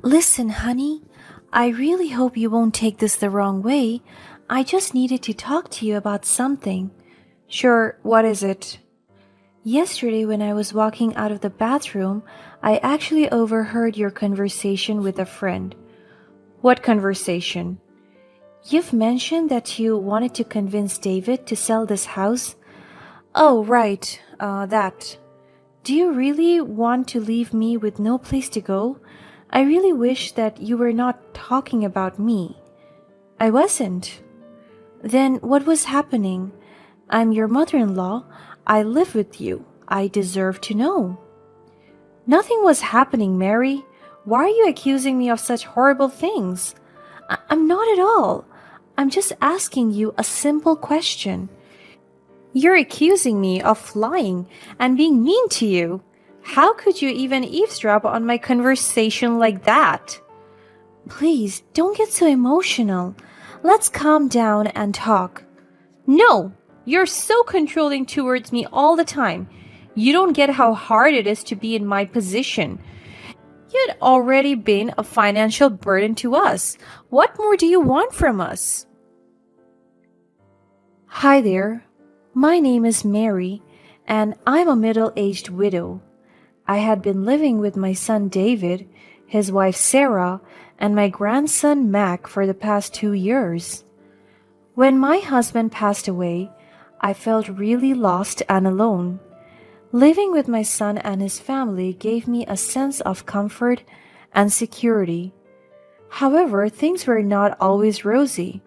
Listen, honey, I really hope you won't take this the wrong way. I just needed to talk to you about something. Sure, what is it? Yesterday, when I was walking out of the bathroom, I actually overheard your conversation with a friend. What conversation? You've mentioned that you wanted to convince David to sell this house. Oh, right, that. Do you really want to leave me with no place to go? I really wish that you were not talking about me. I wasn't. Then what was happening? I'm your mother in law. I live with you. I deserve to know. Nothing was happening, Mary. Why are you accusing me of such horrible things? I'm not at all. I'm just asking you a simple question. You're accusing me of lying and being mean to you. How could you even eavesdrop on my conversation like that? Please, don't get so emotional. Let's calm down and talk. No, you're so controlling towards me all the time. You don't get how hard it is to be in my position. You'd already been a financial burden to us. What more do you want from us? Hi there. My name is Mary, and I'm a middle aged widow. I had been living with my son David, his wife Sarah, and my grandson Mac for the past 2 years. When my husband passed away, I felt really lost and alone. Living with my son and his family gave me a sense of comfort and security. However, things were not always rosy.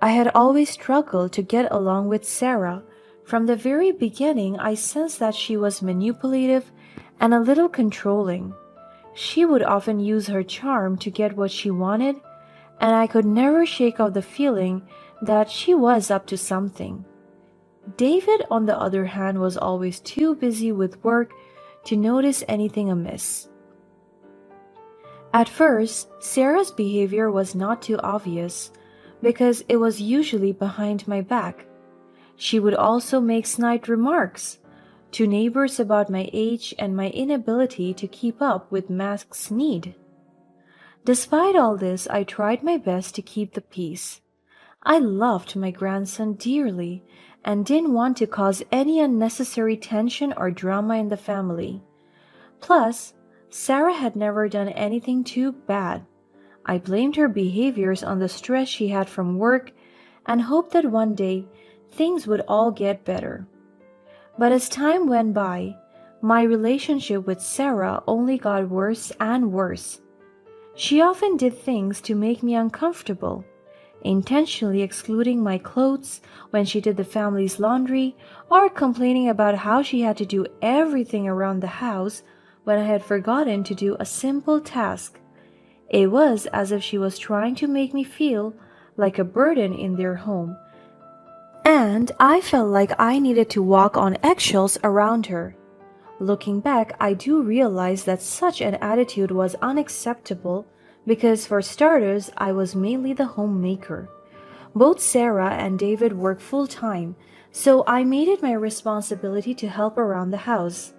I had always struggled to get along with Sarah. From the very beginning, I sensed that she was manipulative and a little controlling. She would often use her charm to get what she wanted, and I could never shake off the feeling that she was up to something. David, on the other hand, was always too busy with work to notice anything amiss. At first, Sarah's behavior was not too obvious because it was usually behind my back. She would also make snide remarks to neighbors about my age and my inability to keep up with Mac's need. Despite all this, I tried my best to keep the peace. I loved my grandson dearly and didn't want to cause any unnecessary tension or drama in the family. Plus, Sarah had never done anything too bad. I blamed her behaviors on the stress she had from work and hoped that one day things would all get better. But as time went by, my relationship with Sarah only got worse and worse. She often did things to make me uncomfortable, intentionally excluding my clothes when she did the family's laundry, or complaining about how she had to do everything around the house when I had forgotten to do a simple task. It was as if she was trying to make me feel like a burden in their home, and I felt like I needed to walk on eggshells around her. Looking back, I do realize that such an attitude was unacceptable because, for starters, I was mainly the homemaker. Both Sarah and David work full time, so I made it my responsibility to help around the house.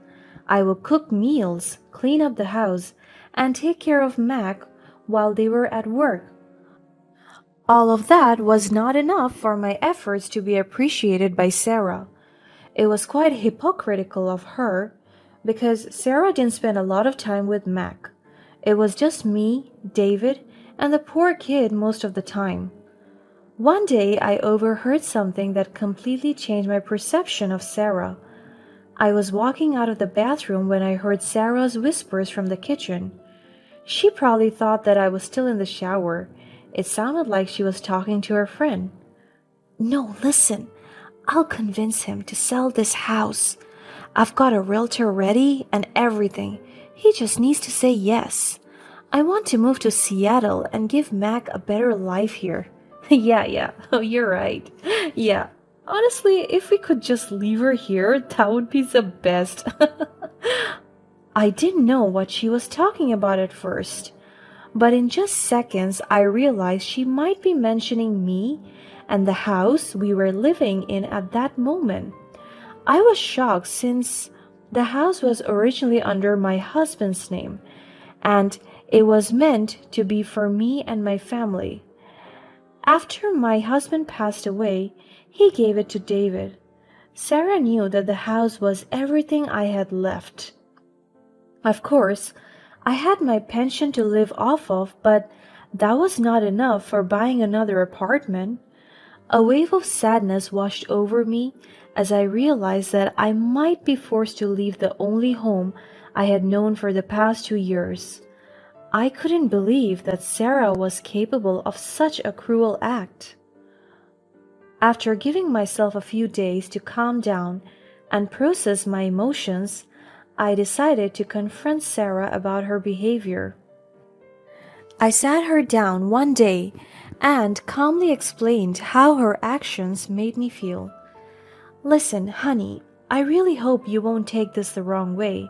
I would cook meals, clean up the house, and take care of Mac while they were at work. All of that was not enough for my efforts to be appreciated by Sarah. It was quite hypocritical of her because Sarah didn't spend a lot of time with Mac. It was just me, David, and the poor kid most of the time. One day I overheard something that completely changed my perception of Sarah. I was walking out of the bathroom when I heard Sarah's whispers from the kitchen. She probably thought that I was still in the shower. It sounded like she was talking to her friend. No, listen. I'll convince him to sell this house. I've got a realtor ready and everything. He just needs to say yes. I want to move to Seattle and give Mac a better life here. Yeah, oh, you're right. Yeah, honestly, if we could just leave her here, that would be the best. I didn't know what she was talking about at first, but in just seconds I realized she might be mentioning me and the house we were living in at that moment. I was shocked since the house was originally under my husband's name, and It was meant to be for me and my family. After my husband passed away, he gave it to David. Sarah knew that the house was everything I had left. Of course, I had my pension to live off of, but that was not enough for buying another apartment. A wave of sadness washed over me as I realized that I might be forced to leave the only home I had known for the past 2 years. I couldn't believe that Sarah was capable of such a cruel act. After giving myself a few days to calm down and process my emotions, I decided to confront Sarah about her behavior. I sat her down one day and calmly explained how her actions made me feel. Listen, honey, I really hope you won't take this the wrong way.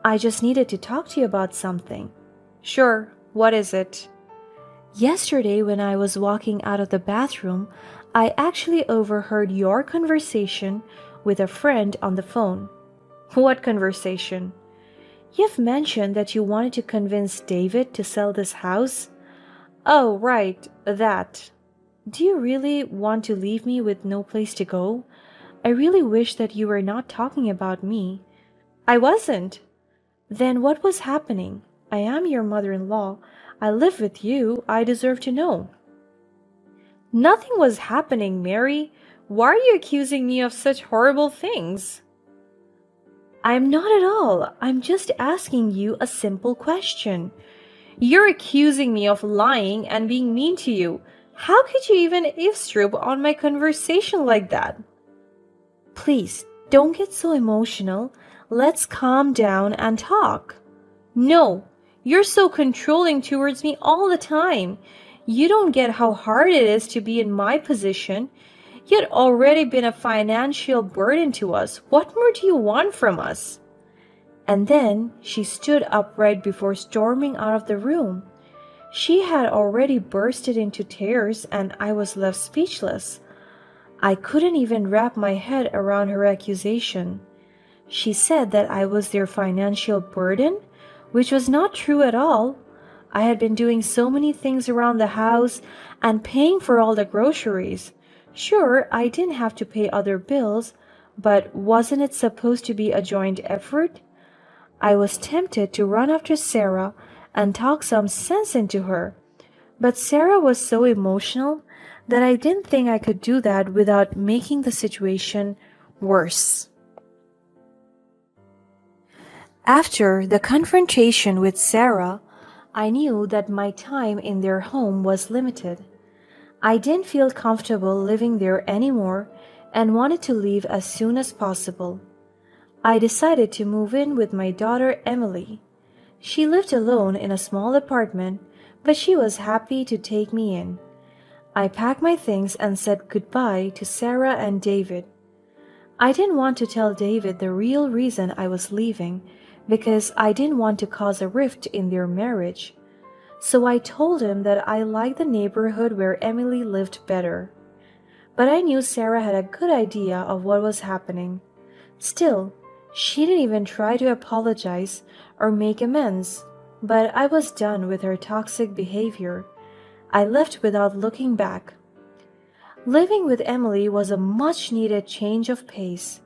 I just needed to talk to you about something. Sure, what is it? Yesterday, when I was walking out of the bathroom, I actually overheard your conversation with a friend on the phone. What conversation? You've mentioned that you wanted to convince David to sell this house. Oh, right, that. Do you really want to leave me with no place to go? I really wish that you were not talking about me. I wasn't. Then what was happening? I am your mother-in-law. I live with you. I deserve to know. Nothing was happening, Mary. Why are you accusing me of such horrible things? I'm not at all. I'm just asking you a simple question. You're accusing me of lying and being mean to you. How could you even eavesdrop on my conversation like that? Please, don't get so emotional. Let's calm down and talk. No, you're so controlling towards me all the time. You don't get how hard it is to be in my position. You'd already been a financial burden to us. What more do you want from us? And then she stood upright before storming out of the room. She had already bursted into tears, and I was left speechless. I couldn't even wrap my head around her accusation. She said that I was their financial burden, which was not true at all. I had been doing so many things around the house and paying for all the groceries. Sure, I didn't have to pay other bills, but wasn't it supposed to be a joint effort? I was tempted to run after Sarah and talk some sense into her, but Sarah was so emotional that I didn't think I could do that without making the situation worse. After the confrontation with Sarah, I knew that my time in their home was limited. I didn't feel comfortable living there anymore and wanted to leave as soon as possible. I decided to move in with my daughter Emily. She lived alone in a small apartment, but she was happy to take me in. I packed my things and said goodbye to Sarah and David. I didn't want to tell David the real reason I was leaving because I didn't want to cause a rift in their marriage. So I told him that I liked the neighborhood where Emily lived better. But I knew Sarah had a good idea of what was happening. Still, she didn't even try to apologize or make amends. But I was done with her toxic behavior. I left without looking back. Living with Emily was a much-needed change of pace.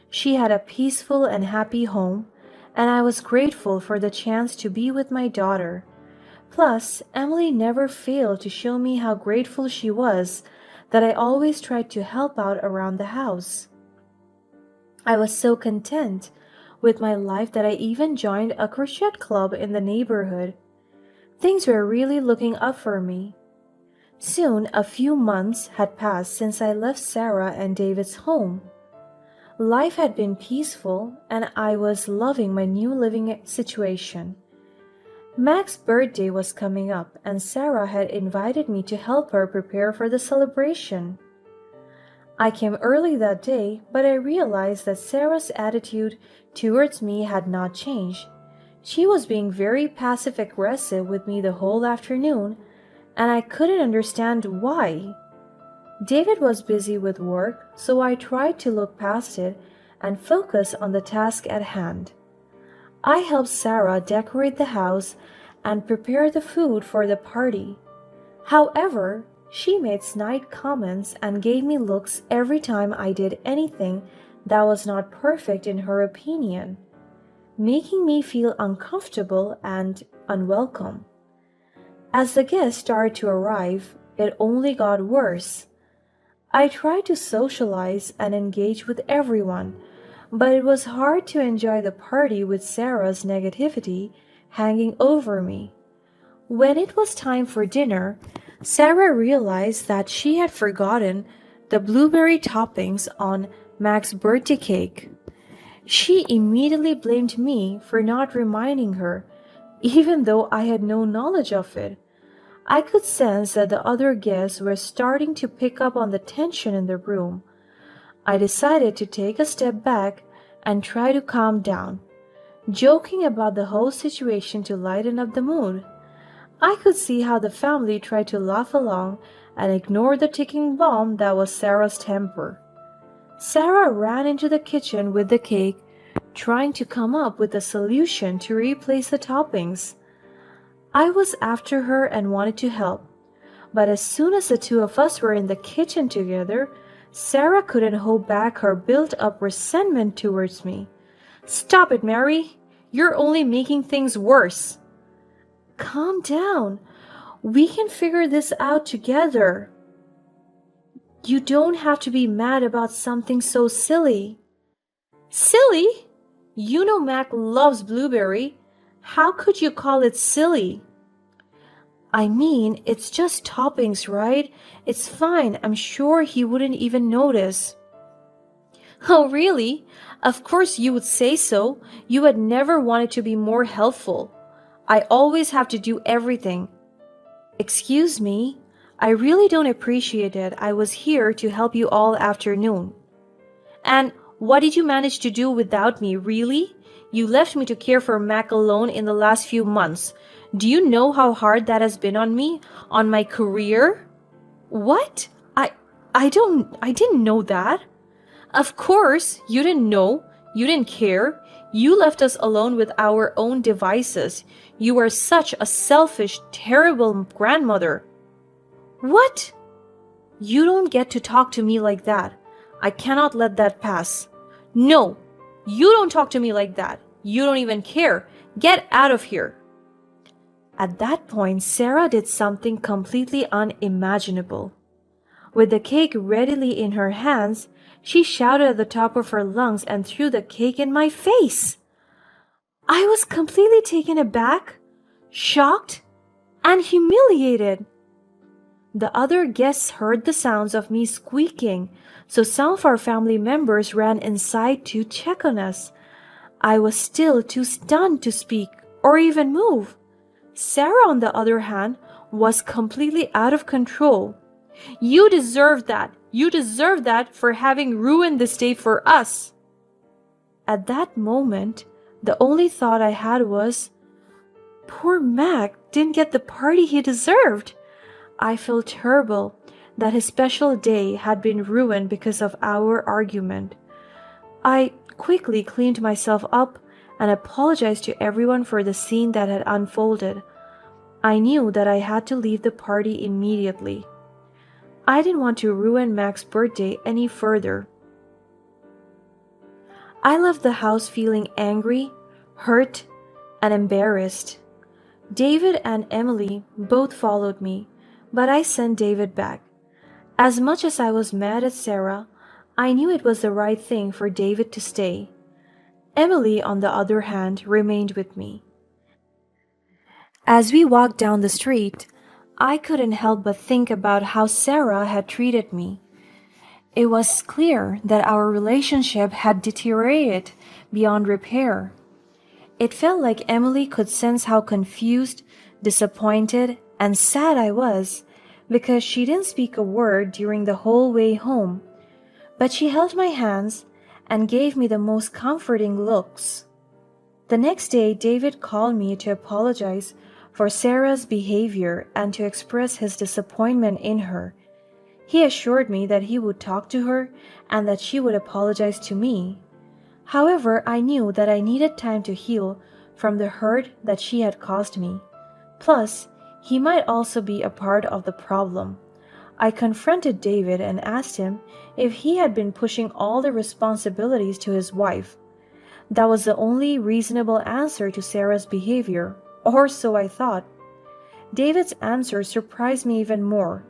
She had a peaceful and happy home, and I was grateful for the chance to be with my daughter. Plus, Emily never failed to show me how grateful she was that I always tried to help out around the house. I was so content with my life that I even joined a crochet club in the neighborhood. Things were really looking up for me. Soon, a few months had passed since I left Sarah and David's home. Life had been peaceful, and I was loving my new living situation. Mac's birthday was coming up, and Sarah had invited me to help her prepare for the celebration. I came early that day, but I realized that Sarah's attitude towards me had not changed. She was being very passive-aggressive with me the whole afternoon, and I couldn't understand why. David was busy with work, so I tried to look past it and focus on the task at hand. I helped Sarah decorate the house and prepare the food for the party. However, she made snide comments and gave me looks every time I did anything that was not perfect in her opinion, making me feel uncomfortable and unwelcome. As the guests started to arrive, it only got worse. I tried to socialize and engage with everyone, but it was hard to enjoy the party with Sarah's negativity hanging over me. When it was time for dinner, Sarah realized that she had forgotten the blueberry toppings on Mac's birthday cake. She immediately blamed me for not reminding her, even though I had no knowledge of it. I could sense that the other guests were starting to pick up on the tension in the room. I decided to take a step back and try to calm down, joking about the whole situation to lighten up the mood. I could see how the family tried to laugh along and ignore the ticking bomb that was Sarah's temper. Sarah ran into the kitchen with the cake, trying to come up with a solution to replace the toppings. I was after her and wanted to help, but as soon as the two of us were in the kitchen together, Sarah couldn't hold back her built-up resentment towards me. "Stop it, Mary! You're only making things worse." "Calm down. We can figure this out together. You don't have to be mad about something so silly." "Silly? You know Mac loves blueberry. How could you call it silly?" "I mean, it's just toppings, right? It's fine. I'm sure he wouldn't even notice." "Oh, really? Of course you would say so. You had never wanted to be more helpful. I always have to do everything." "Excuse me? I really don't appreciate it. I was here to help you all afternoon." "And what did you manage to do without me, really? You left me to care for Mac alone in the last few months. Do you know how hard that has been on me, on my career?" "What? I didn't know that." "Of course, you didn't know. You didn't care. You left us alone with our own devices. You were such a selfish, terrible grandmother." "What?" "You don't get to talk to me like that. I cannot let that pass." "No, you don't talk to me like that. You don't even care. Get out of here." At that point, Sarah did something completely unimaginable. With the cake readily in her hands, she shouted at the top of her lungs and threw the cake in my face. I was completely taken aback, shocked, and humiliated. The other guests heard the sounds of me squeaking, so some of our family members ran inside to check on us. I was still too stunned to speak or even move. Sarah, on the other hand, was completely out of control. "You deserve that. You deserve that for having ruined this day for us." At that moment, the only thought I had was, poor Mac didn't get the party he deserved. I felt terrible that his special day had been ruined because of our argument. I quickly cleaned myself up and apologized to everyone for the scene that had unfolded. I knew that I had to leave the party immediately. I didn't want to ruin Mac's birthday any further. I left the house feeling angry, hurt, and embarrassed. David and Emily both followed me, but I sent David back. As much as I was mad at Sarah, I knew it was the right thing for David to stay. Emily, on the other hand, remained with me. As we walked down the street, I couldn't help but think about how Sarah had treated me. It was clear that our relationship had deteriorated beyond repair. It felt like Emily could sense how confused, disappointed, and sad I was, because she didn't speak a word during the whole way home. But she held my hands and gave me the most comforting looks. The next day, David called me to apologize for Sarah's behavior and to express his disappointment in her. He assured me that he would talk to her and that she would apologize to me. However, I knew that I needed time to heal from the hurt that she had caused me. Plus, he might also be a part of the problem. I confronted David and asked him if he had been pushing all the responsibilities to his wife. That was the only reasonable answer to Sarah's behavior, or so I thought. David's answer surprised me even more.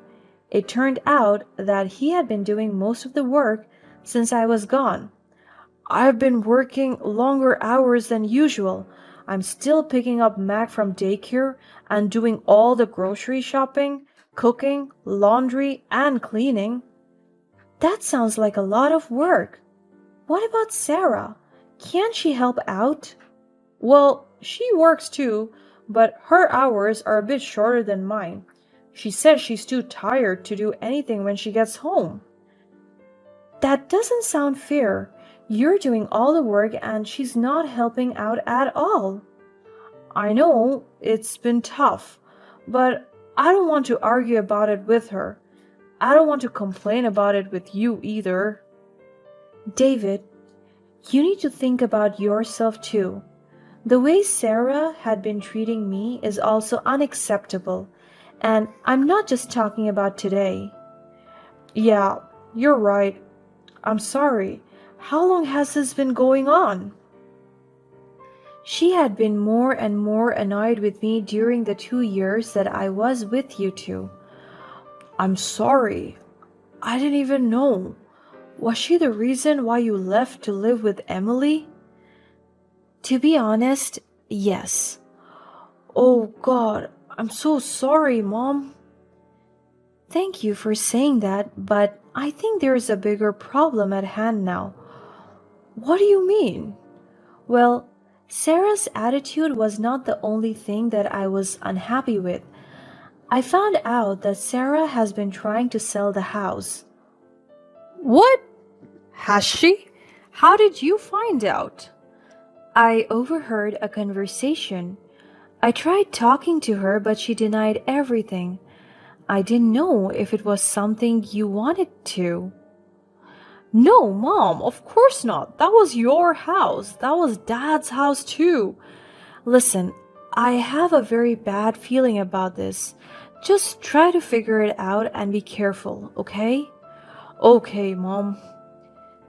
It turned out that he had been doing most of the work since I was gone. I've been working longer hours than usual. I'm still picking up Mac from daycare and doing all the grocery shopping, cooking, laundry, and cleaning. That sounds like a lot of work. What about Sarah? Can't she help out? Well, she works too, but her hours are a bit shorter than mine. She says she's too tired to do anything when she gets home. That doesn't sound fair. You're doing all the work and she's not helping out at all. I know it's been tough, but I don't want to argue about it with her. I don't want to complain about it with you either. David, you need to think about yourself too. The way Sarah had been treating me is also unacceptable, and I'm not just talking about today. Yeah, you're right. I'm sorry. How long has this been going on? She had been more and more annoyed with me during the 2 years that I was with you two. I'm sorry. I didn't even know. Was she the reason why you left to live with Emily? To be honest, yes. Oh God, I'm so sorry, Mom. Thank you for saying that, but I think there's a bigger problem at hand now. What do you mean? Well, Sarah's attitude was not the only thing that I was unhappy with. I found out that Sarah has been trying to sell the house. What? Has she? How did you find out? I overheard a conversation. I tried talking to her, but she denied everything. I didn't know if it was something you wanted to. No, Mom, of course not. That was your house. That was Dad's house too. Listen, I have a very bad feeling about this. Just try to figure it out and be careful, okay? Okay, Mom.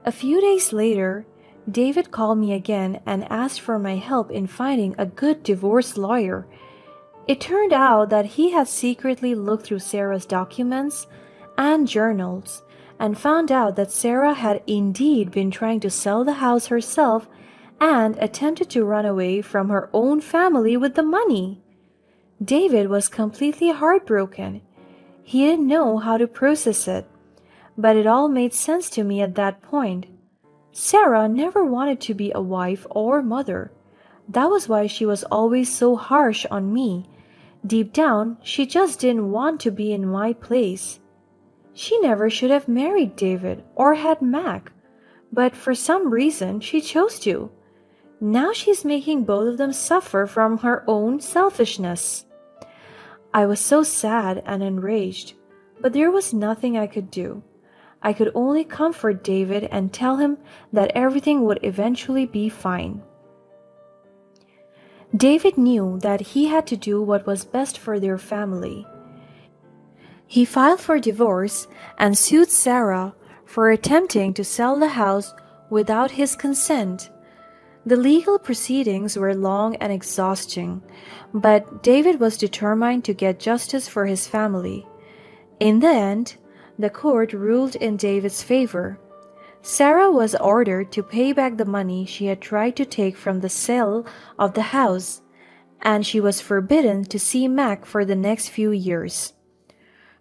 A few days later, David called me again and asked for my help in finding a good divorce lawyer. It turned out that he had secretly looked through Sarah's documents and journals and found out that Sarah had indeed been trying to sell the house herself and attempted to run away from her own family with the money. David was completely heartbroken. He didn't know how to process it, but it all made sense to me at that point. Sarah never wanted to be a wife or mother. That was why she was always so harsh on me. Deep down, she just didn't want to be in my place. She never should have married David or had Mac, but for some reason she chose to. Now she's making both of them suffer from her own selfishness. I was so sad and enraged, but there was nothing I could do. I could only comfort David and tell him that everything would eventually be fine. David knew that he had to do what was best for their family. He filed for divorce and sued Sarah for attempting to sell the house without his consent. The legal proceedings were long and exhausting, but David was determined to get justice for his family. In the end, the court ruled in David's favor. Sarah was ordered to pay back the money she had tried to take from the sale of the house, and she was forbidden to see Mac for the next few years.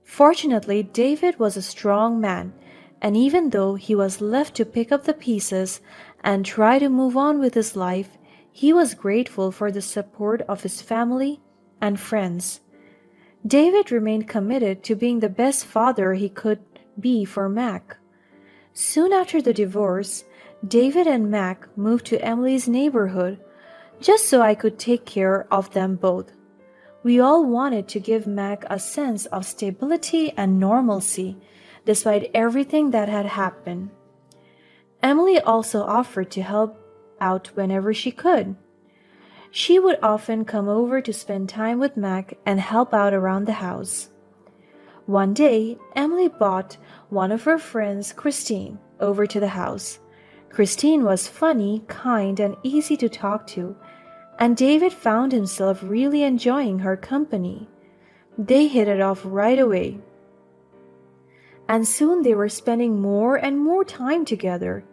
Fortunately, David was a strong man, and even though he was left to pick up the pieces and try to move on with his life, he was grateful for the support of his family and friends. David remained committed to being the best father he could be for Mac. Soon after the divorce, David and Mac moved to Emily's neighborhood, just so I could take care of them both. We all wanted to give Mac a sense of stability and normalcy, despite everything that had happened. Emily also offered to help out whenever she could. She would often come over to spend time with Mac and help out around the house. One day, Emily brought one of her friends, Christine, over to the house. Christine was funny, kind, and easy to talk to, and David found himself really enjoying her company. They hit it off right away, and soon they were spending more and more time together.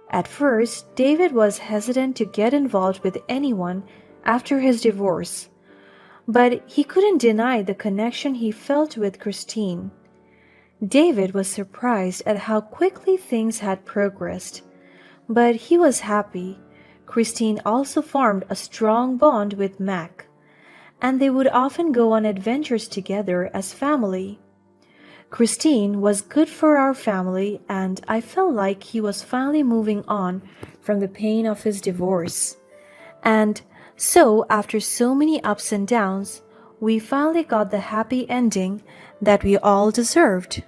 At first, David was hesitant to get involved with anyone after his divorce, but he couldn't deny the connection he felt with Christine. David was surprised at how quickly things had progressed, but he was happy. Christine also formed a strong bond with Mac, and they would often go on adventures together as family. Christine was good for our family, and I felt like he was finally moving on from the pain of his divorce. And so, after so many ups and downs, we finally got the happy ending that we all deserved.